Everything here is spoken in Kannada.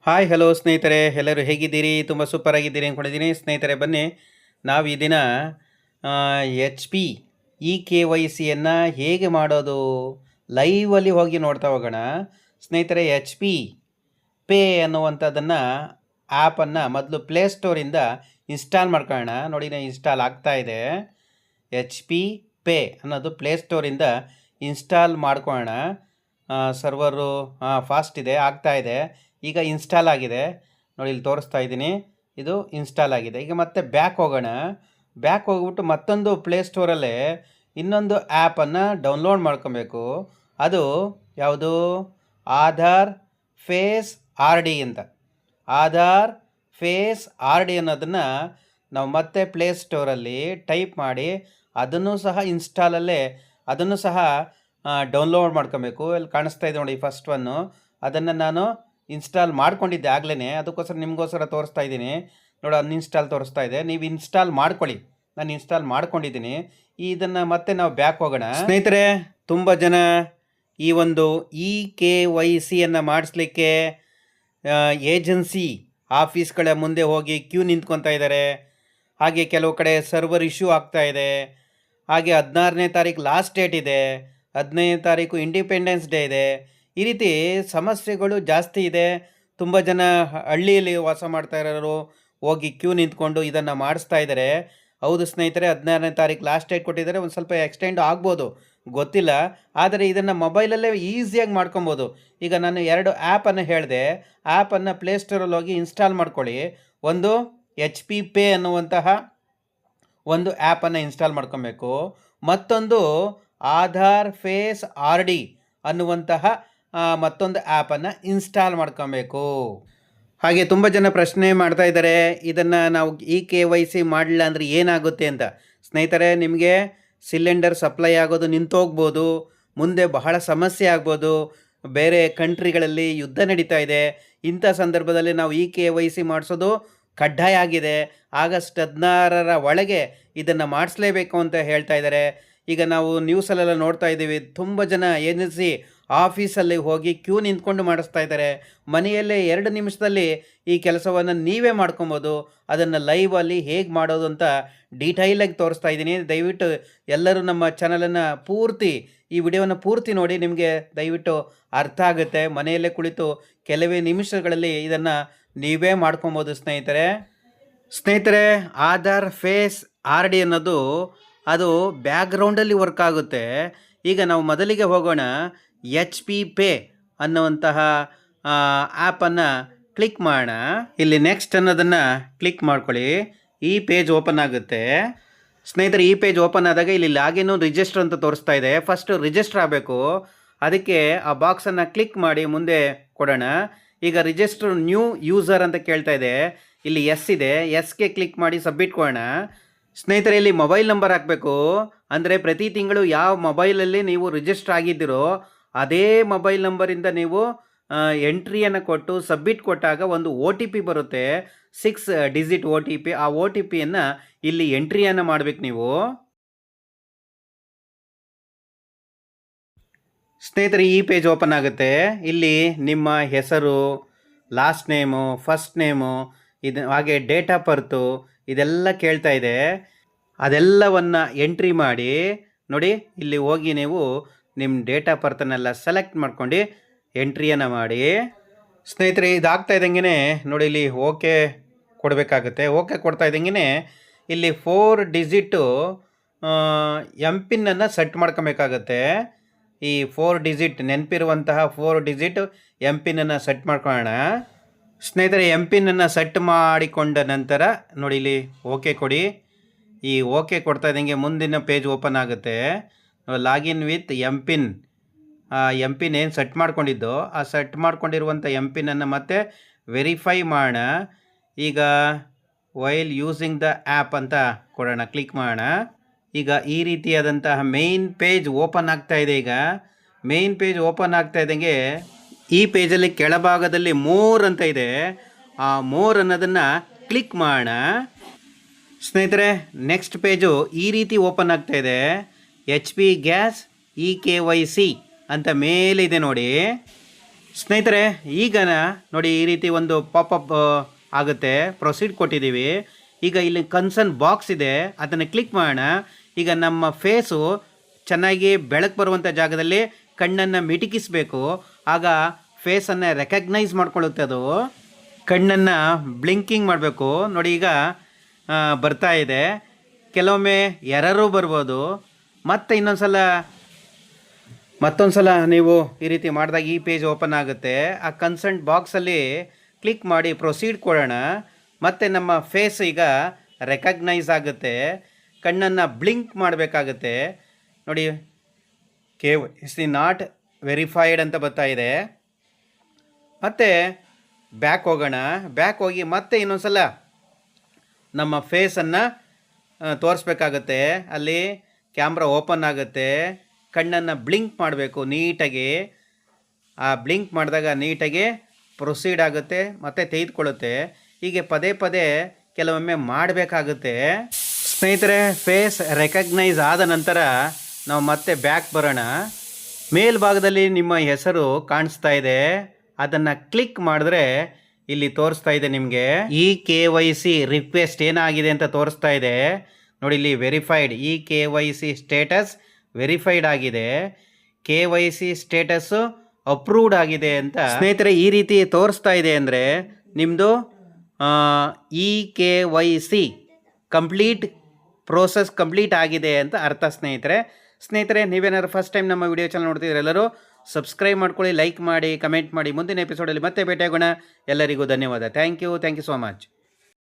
ಹಾಯ್ ಹಲೋ ಸ್ನೇಹಿತರೆ, ಎಲ್ಲರೂ ಹೇಗಿದ್ದೀರಿ? ತುಂಬ ಸೂಪರ್ ಆಗಿದ್ದೀರಿ ಅಂದ್ಕೊಂಡಿದ್ದೀನಿ. ಸ್ನೇಹಿತರೆ ಬನ್ನಿ, ನಾವು ಈ ದಿನ ಎಚ್ ಪಿ KYCಯನ್ನು ಹೇಗೆ ಮಾಡೋದು ಲೈವಲ್ಲಿ ಹೋಗಿ ನೋಡ್ತಾ ಹೋಗೋಣ. ಸ್ನೇಹಿತರೆ, ಎಚ್ ಪಿ ಪೇ ಅನ್ನುವಂಥದ್ದನ್ನು ಆ್ಯಪನ್ನು ಮೊದಲು ಪ್ಲೇಸ್ಟೋರಿಂದ ಇನ್ಸ್ಟಾಲ್ ಮಾಡ್ಕೊಳ್ಳೋಣ. ನೋಡಿ, ಇನ್ಸ್ಟಾಲ್ ಆಗ್ತಾ ಇದೆ. ಎಚ್ ಪಿ ಪೇ ಅನ್ನೋದು ಪ್ಲೇಸ್ಟೋರಿಂದ ಇನ್ಸ್ಟಾಲ್ ಮಾಡ್ಕೊಳ್ಳೋಣ. ಸರ್ವರು ಫಾಸ್ಟ್ ಇದೆ, ಆಗ್ತಾ ಇದೆ. ಈಗ ಇನ್ಸ್ಟಾಲ್ ಆಗಿದೆ ನೋಡಿ, ಇಲ್ಲಿ ತೋರಿಸ್ತಾ ಇದ್ದೀನಿ. ಇದು ಇನ್ಸ್ಟಾಲ್ ಆಗಿದೆ. ಈಗ ಮತ್ತೆ ಬ್ಯಾಕ್ ಹೋಗೋಣ. ಬ್ಯಾಕ್ ಹೋಗ್ಬಿಟ್ಟು ಮತ್ತೊಂದು ಪ್ಲೇಸ್ಟೋರಲ್ಲೇ ಇನ್ನೊಂದು ಆ್ಯಪನ್ನು ಡೌನ್ಲೋಡ್ ಮಾಡ್ಕೊಬೇಕು. ಅದು ಯಾವುದು? ಆಧಾರ್ ಫೇಸ್ ಆರ್ ಡಿ ಅಂತ. ಆಧಾರ್ ಫೇಸ್ ಆರ್ ಡಿ ಅನ್ನೋದನ್ನು ನಾವು ಮತ್ತೆ ಪ್ಲೇಸ್ಟೋರಲ್ಲಿ ಟೈಪ್ ಮಾಡಿ ಅದನ್ನು ಸಹ ಇನ್ಸ್ಟಾಲಲ್ಲೇ ಅದನ್ನು ಸಹ ಡೌನ್ಲೋಡ್ ಮಾಡ್ಕೊಬೇಕು. ಇಲ್ಲಿ ಕಾಣಿಸ್ತಾ ಇದೆ ನೋಡಿ, ಫಸ್ಟ್ ಒನ್ನು. ಅದನ್ನು ನಾನು ಇನ್ಸ್ಟಾಲ್ ಮಾಡ್ಕೊಂಡಿದ್ದೆ ಆಗಲೇ, ಅದಕ್ಕೋಸ್ಕರ ನಿಮಗೋಸ್ಕರ ತೋರಿಸ್ತಾ ಇದ್ದೀನಿ ನೋಡಿ. ಅನ್ಇನ್ಸ್ಟಾಲ್ ತೋರಿಸ್ತಾ ಇದೆ, ನೀವು ಇನ್ಸ್ಟಾಲ್ ಮಾಡ್ಕೊಳ್ಳಿ. ನಾನು ಇನ್ಸ್ಟಾಲ್ ಮಾಡ್ಕೊಂಡಿದ್ದೀನಿ. ಇದನ್ನು ಮತ್ತೆ ನಾವು ಬ್ಯಾಕ್ ಹೋಗೋಣ. ಸ್ನೇಹಿತರೆ, ತುಂಬ ಜನ ಈ ಒಂದು KYCಯನ್ನು ಮಾಡಿಸ್ಲಿಕ್ಕೆ ಏಜೆನ್ಸಿ ಆಫೀಸ್ಗಳ ಮುಂದೆ ಹೋಗಿ ಕ್ಯೂ ನಿಂತ್ಕೊತಾ ಇದ್ದಾರೆ. ಹಾಗೆ ಕೆಲವು ಕಡೆ ಸರ್ವರ್ ಇಶ್ಯೂ ಆಗ್ತಾ ಇದೆ. ಹಾಗೆ 16ನೇ ತಾರೀಕು ಲಾಸ್ಟ್ ಡೇಟ್ ಇದೆ, 15ನೇ ತಾರೀಕು ಇಂಡಿಪೆಂಡೆನ್ಸ್ ಡೇ ಇದೆ. ಈ ರೀತಿ ಸಮಸ್ಯೆಗಳು ಜಾಸ್ತಿ ಇದೆ. ತುಂಬ ಜನ ಹಳ್ಳಿಯಲ್ಲಿ ವಾಸ ಮಾಡ್ತಾ ಇರೋರು ಹೋಗಿ ಕ್ಯೂ ನಿಂತ್ಕೊಂಡು ಇದನ್ನು ಮಾಡಿಸ್ತಾ ಇದ್ದಾರೆ. ಹೌದು ಸ್ನೇಹಿತರೆ, 16ನೇ ತಾರೀಕು ಲಾಸ್ಟ್ ಡೇಟ್ ಕೊಟ್ಟಿದ್ದಾರೆ. ಒಂದು ಸ್ವಲ್ಪ ಎಕ್ಸ್ಟೆಂಡ್ ಆಗ್ಬೋದು, ಗೊತ್ತಿಲ್ಲ. ಆದರೆ ಇದನ್ನು ಮೊಬೈಲಲ್ಲೇ ಈಸಿಯಾಗಿ ಮಾಡ್ಕೊಬೋದು. ಈಗ ನಾನು 2 ಆ್ಯಪನ್ನು ಹೇಳಿದೆ. ಆ್ಯಪನ್ನು ಪ್ಲೇಸ್ಟೋರಲ್ಲಿ ಹೋಗಿ ಇನ್ಸ್ಟಾಲ್ ಮಾಡ್ಕೊಳ್ಳಿ. ಒಂದು ಎಚ್ ಪಿ ಪೇ ಅನ್ನುವಂತಹ ಒಂದು ಆ್ಯಪನ್ನು ಇನ್ಸ್ಟಾಲ್ ಮಾಡ್ಕೊಬೇಕು. ಮತ್ತೊಂದು ಆಧಾರ್ ಫೇಸ್ ಆರ್ ಡಿ ಅನ್ನುವಂತಹ ಮತ್ತೊಂದು ಆ್ಯಪನ್ನು ಇನ್ಸ್ಟಾಲ್ ಮಾಡ್ಕೊಬೇಕು. ಹಾಗೆ ತುಂಬ ಜನ ಪ್ರಶ್ನೆ ಮಾಡ್ತಾ ಇದ್ದಾರೆ, ಇದನ್ನು ನಾವು KYC ಮಾಡಲಿಲ್ಲ ಅಂದರೆ ಏನಾಗುತ್ತೆ ಅಂತ. ಸ್ನೇಹಿತರೆ, ನಿಮಗೆ ಸಿಲಿಂಡರ್ ಸಪ್ಲೈ ಆಗೋದು ನಿಂತೋಗ್ಬೋದು, ಮುಂದೆ ಬಹಳ ಸಮಸ್ಯೆ ಆಗ್ಬೋದು. ಬೇರೆ ಕಂಟ್ರಿಗಳಲ್ಲಿ ಯುದ್ಧ ನಡೀತಾ ಇದೆ. ಇಂಥ ಸಂದರ್ಭದಲ್ಲಿ ನಾವು KYC ಮಾಡಿಸೋದು ಕಡ್ಡಾಯ ಆಗಿದೆ. ಆಗಸ್ಟ್ 16ರ ಒಳಗೆ ಇದನ್ನು ಮಾಡಿಸ್ಲೇಬೇಕು ಅಂತ ಹೇಳ್ತಾ ಇದ್ದಾರೆ. ಈಗ ನಾವು ನ್ಯೂಸಲ್ಲೆಲ್ಲ ನೋಡ್ತಾ ಇದ್ದೀವಿ, ತುಂಬ ಜನ ಏಜೆನ್ಸಿ ಆಫೀಸಲ್ಲಿ ಹೋಗಿ ಕ್ಯೂ ನಿಂತ್ಕೊಂಡು ಮಾಡಿಸ್ತಾ ಇದ್ದಾರೆ. ಮನೆಯಲ್ಲೇ 2 ನಿಮಿಷದಲ್ಲಿ ಈ ಕೆಲಸವನ್ನು ನೀವೇ ಮಾಡ್ಕೊಬೋದು. ಅದನ್ನು ಲೈವಲ್ಲಿ ಹೇಗೆ ಮಾಡೋದು ಅಂತ ಡೀಟೈಲಾಗಿ ತೋರಿಸ್ತಾ ಇದ್ದೀನಿ. ದಯವಿಟ್ಟು ಎಲ್ಲರೂ ನಮ್ಮ ಚಾನಲನ್ನು ಈ ವಿಡಿಯೋವನ್ನು ಪೂರ್ತಿ ನೋಡಿ, ನಿಮಗೆ ದಯವಿಟ್ಟು ಅರ್ಥ ಆಗುತ್ತೆ. ಮನೆಯಲ್ಲೇ ಕುಳಿತು ಕೆಲವೇ ನಿಮಿಷಗಳಲ್ಲಿ ಇದನ್ನು ನೀವೇ ಮಾಡ್ಕೊಬೋದು ಸ್ನೇಹಿತರೆ. ಆಧಾರ್ ಫೇಸ್ ಆರ್ ಡಿ ಅನ್ನೋದು ಅದು ಬ್ಯಾಕ್ಗ್ರೌಂಡಲ್ಲಿ ವರ್ಕ್ ಆಗುತ್ತೆ. ಈಗ ನಾವು ಮೊದಲಿಗೆ ಹೋಗೋಣ. ಎಚ್ ಪಿ ಪೇ ಅನ್ನುವಂತಹ ಆ್ಯಪನ್ನು ಕ್ಲಿಕ್ ಮಾಡೋಣ. ಇಲ್ಲಿ ನೆಕ್ಸ್ಟ್ ಅನ್ನೋದನ್ನು ಕ್ಲಿಕ್ ಮಾಡ್ಕೊಳ್ಳಿ. ಈ ಪೇಜ್ ಓಪನ್ ಆಗುತ್ತೆ. ಸ್ನೇಹಿತರೆ, ಈ ಪೇಜ್ ಓಪನ್ ಆದಾಗ ಇಲ್ಲಿ ಲಾಗಿನ್ ರಿಜಿಸ್ಟರ್ ಅಂತ ತೋರಿಸ್ತಾ ಇದೆ. ಫಸ್ಟ್ ರಿಜಿಸ್ಟರ್ ಆಗಬೇಕು. ಅದಕ್ಕೆ ಆ ಬಾಕ್ಸನ್ನು ಕ್ಲಿಕ್ ಮಾಡಿ ಮುಂದೆ ಕೊಡೋಣ. ಈಗ ರಿಜಿಸ್ಟರ್ ನ್ಯೂ ಯೂಸರ್ ಅಂತ ಕೇಳ್ತಾ ಇದೆ. ಇಲ್ಲಿ ಎಸ್ ಇದೆ, ಎಸ್ಗೆ ಕ್ಲಿಕ್ ಮಾಡಿ ಸಬ್ಮಿಟ್ ಕೊಡೋಣ. ಸ್ನೇಹಿತರೆ, ಇಲ್ಲಿ ಮೊಬೈಲ್ ನಂಬರ್ ಹಾಕಬೇಕು. ಅಂದರೆ ಪ್ರತಿ ತಿಂಗಳು ಯಾವ ಮೊಬೈಲಲ್ಲಿ ನೀವು ರಿಜಿಸ್ಟರ್ ಆಗಿದ್ದೀರೋ ಅದೇ ಮೊಬೈಲ್ ನಂಬರಿಂದ ನೀವು ಎಂಟ್ರಿಯನ್ನು ಕೊಟ್ಟು ಸಬ್ಮಿಟ್ ಕೊಟ್ಟಾಗ ಒಂದು OTP ಬರುತ್ತೆ, 6 ಡಿಜಿಟ್ OTP. ಆ OTPಯನ್ನು ಇಲ್ಲಿ ಎಂಟ್ರಿಯನ್ನು ಮಾಡಬೇಕು ನೀವು. ಸ್ನೇಹಿತರೆ, ಈ ಪೇಜ್ ಓಪನ್ ಆಗುತ್ತೆ. ಇಲ್ಲಿ ನಿಮ್ಮ ಹೆಸರು, ಲಾಸ್ಟ್ ನೇಮು, ಫಸ್ಟ್ ನೇಮು, ಹಾಗೆ ಡೇಟ್ ಆಫ್ ಬರ್ತು ಇದೆಲ್ಲ ಕೇಳ್ತಾ ಇದೆ. ಅದೆಲ್ಲವನ್ನು ಎಂಟ್ರಿ ಮಾಡಿ ನೋಡಿ. ಇಲ್ಲಿ ಹೋಗಿ ನೀವು ನಿಮ್ಮ ಡೇಟ್ ಆಫ್ ಬರ್ತನ್ನೆಲ್ಲ ಸೆಲೆಕ್ಟ್ ಮಾಡ್ಕೊಂಡು ಎಂಟ್ರಿಯನ್ನು ಮಾಡಿ. ಸ್ನೇಹಿತರೆ, ಇದಾಗ್ತಾ ಇದ್ದಂಗೆ ನೋಡಿ, ಇಲ್ಲಿ ಓಕೆ ಕೊಡಬೇಕಾಗುತ್ತೆ. ಓಕೆ ಕೊಡ್ತಾ ಇದ್ದಂಗೆ ಇಲ್ಲಿ 4 ಡಿಜಿಟು MPIN ಸೆಟ್ ಮಾಡ್ಕೊಬೇಕಾಗತ್ತೆ. ಈ 4 ಡಿಜಿಟ್ ನೆನಪಿರುವಂತಹ 4 ಡಿಜಿಟ್ MPIN ಸೆಟ್ ಮಾಡ್ಕೊಳ್ಳೋಣ. ಸ್ನೇಹಿತರೆ, MPIN ಸೆಟ್ ಮಾಡಿಕೊಂಡ ನಂತರ ನೋಡಿ, ಇಲ್ಲಿ ಓಕೆ ಕೊಡಿ. ಈ ಓಕೆ ಕೊಡ್ತಾ ಇದ್ದಂಗೆ ಮುಂದಿನ ಪೇಜ್ ಓಪನ್ ಆಗುತ್ತೆ. Login with MPIN. MPIN ಏನು ಸೆಟ್ ಮಾಡ್ಕೊಂಡಿದ್ದೋ ಆ ಸೆಟ್ ಮಾಡ್ಕೊಂಡಿರುವಂಥ MPIN ಮತ್ತೆ ವೆರಿಫೈ ಮಾಡೋಣ. ಈಗ ವೈಲ್ ಯೂಸಿಂಗ್ ದ ಆ್ಯಪ್ ಅಂತ ಕೊಡೋಣ, ಕ್ಲಿಕ್ ಮಾಡೋಣ. ಈಗ ಈ ರೀತಿಯಾದಂತಹ ಮೇಯ್ನ್ ಪೇಜ್ ಓಪನ್ ಆಗ್ತಾ ಇದೆ. ಈಗ ಮೇಯ್ನ್ ಪೇಜ್ ಓಪನ್ ಆಗ್ತಾ ಇದ್ದಂಗೆ ಈ ಪೇಜಲ್ಲಿ ಕೆಳಭಾಗದಲ್ಲಿ ಮೋರ್ ಅಂತ ಇದೆ. ಆ ಮೋರ್ ಅನ್ನೋದನ್ನು ಕ್ಲಿಕ್ ಮಾಡೋಣ. ಸ್ನೇಹಿತರೆ, ನೆಕ್ಸ್ಟ್ ಪೇಜು ಈ ರೀತಿ ಓಪನ್ ಆಗ್ತಾ ಇದೆ. ಎಚ್ ಪಿ ಗ್ಯಾಸ್ KYC ಅಂತ ಮೇಲಿದೆ ನೋಡಿ. ಸ್ನೇಹಿತರೆ ಈಗ ನೋಡಿ ಈ ರೀತಿ ಒಂದು ಪಾಪಪ್ ಆಗುತ್ತೆ. ಪ್ರೊಸೀಡ್ ಕೊಟ್ಟಿದ್ದೀವಿ. ಈಗ ಇಲ್ಲಿ ಕನ್ಸರ್ನ್ ಬಾಕ್ಸ್ ಇದೆ, ಅದನ್ನು ಕ್ಲಿಕ್ ಮಾಡೋಣ. ಈಗ ನಮ್ಮ ಫೇಸು ಚೆನ್ನಾಗಿ ಬೆಳಕು ಬರುವಂಥ ಜಾಗದಲ್ಲಿ ಕಣ್ಣನ್ನು ಮಿಟುಕಿಸಬೇಕು. ಆಗ ಫೇಸನ್ನು ರೆಕಗ್ನೈಸ್ ಮಾಡ್ಕೊಳ್ಳುತ್ತೆ. ಅದು ಕಣ್ಣನ್ನು ಬ್ಲಿಂಕಿಂಗ್ ಮಾಡಬೇಕು. ನೋಡಿ ಈಗ ಬರ್ತಾ ಇದೆ. ಕೆಲವೊಮ್ಮೆ ಎರರೂ ಬರ್ಬೋದು. ಮತ್ತೆ ಮತ್ತೊಂದು ಸಲ ನೀವು ಈ ರೀತಿ ಮಾಡಿದಾಗ ಈ ಪೇಜ್ ಓಪನ್ ಆಗುತ್ತೆ. ಆ ಕನ್ಸರ್ನ್ ಬಾಕ್ಸಲ್ಲಿ ಕ್ಲಿಕ್ ಮಾಡಿ ಪ್ರೊಸೀಡ್ ಕೊಡೋಣ. ಮತ್ತು ನಮ್ಮ ಫೇಸ್ ಈಗ ರೆಕಗ್ನೈಸ್ ಆಗುತ್ತೆ. ಕಣ್ಣನ್ನು ಬ್ಲಿಂಕ್ ಮಾಡಬೇಕಾಗುತ್ತೆ. ನೋಡಿ KYC ನಾಟ್ ವೆರಿಫೈಡ್ ಅಂತ ಬರ್ತಾ ಇದೆ. ಮತ್ತು ಬ್ಯಾಕ್ ಹೋಗೋಣ. ಬ್ಯಾಕ್ ಹೋಗಿ ಮತ್ತೆ ಇನ್ನೊಂದು ಸಲ ನಮ್ಮ ಫೇಸನ್ನು ತೋರಿಸ್ಬೇಕಾಗತ್ತೆ. ಅಲ್ಲಿ ಕ್ಯಾಮ್ರಾ ಓಪನ್ ಆಗುತ್ತೆ. ಕಣ್ಣನ್ನು ಬ್ಲಿಂಕ್ ಮಾಡಬೇಕು ನೀಟಾಗಿ. ಆ ಬ್ಲಿಂಕ್ ಮಾಡಿದಾಗ ನೀಟಾಗಿ ಪ್ರೊಸೀಡ್ ಆಗುತ್ತೆ ಮತ್ತು ತೆಗೆದುಕೊಳ್ಳುತ್ತೆ. ಹೀಗೆ ಪದೇ ಪದೇ ಕೆಲವೊಮ್ಮೆ ಮಾಡಬೇಕಾಗುತ್ತೆ. ಸ್ನೇಹಿತರೆ, ಫೇಸ್ ರೆಕಗ್ನೈಸ್ ಆದ ನಂತರ ನಾವು ಮತ್ತೆ ಬ್ಯಾಕ್ ಬರೋಣ. ಮೇಲ್ಭಾಗದಲ್ಲಿ ನಿಮ್ಮ ಹೆಸರು ಕಾಣಿಸ್ತಾ ಇದೆ. ಅದನ್ನು ಕ್ಲಿಕ್ ಮಾಡಿದ್ರೆ ಇಲ್ಲಿ ತೋರಿಸ್ತಾ ಇದೆ ನಿಮಗೆ KYC ರಿಕ್ವೆಸ್ಟ್ ಏನಾಗಿದೆ ಅಂತ ತೋರಿಸ್ತಾ ಇದೆ. ನೋಡಿ ಇಲ್ಲಿ ವೆರಿಫೈಡ್, KYC ಸ್ಟೇಟಸ್ ವೆರಿಫೈಡ್ ಆಗಿದೆ, KYC ಸ್ಟೇಟಸ್ಸು ಅಪ್ರೂವ್ಡ್ ಆಗಿದೆ ಅಂತ ಸ್ನೇಹಿತರೆ ಈ ರೀತಿ ತೋರಿಸ್ತಾ ಇದೆ. ಅಂದರೆ ನಿಮ್ಮದು KYC ಪ್ರೋಸೆಸ್ ಕಂಪ್ಲೀಟ್ ಆಗಿದೆ ಅಂತ ಅರ್ಥ. ಸ್ನೇಹಿತರೆ ನೀವೇನಾದ್ರು ಫಸ್ಟ್ ಟೈಮ್ ನಮ್ಮ ವಿಡಿಯೋ ಚಾನಲ್ ನೋಡ್ತಿದ್ರೆ ಎಲ್ಲರೂ ಸಬ್ಸ್ಕ್ರೈಬ್ ಮಾಡ್ಕೊಳ್ಳಿ, ಲೈಕ್ ಮಾಡಿ, ಕಮೆಂಟ್ ಮಾಡಿ. ಮುಂದಿನ ಎಪಿಸೋಡಲ್ಲಿ ಮತ್ತೆ ಭೇಟಿಯಾಗೋಣ. ಎಲ್ಲರಿಗೂ ಧನ್ಯವಾದ. Thank you so much.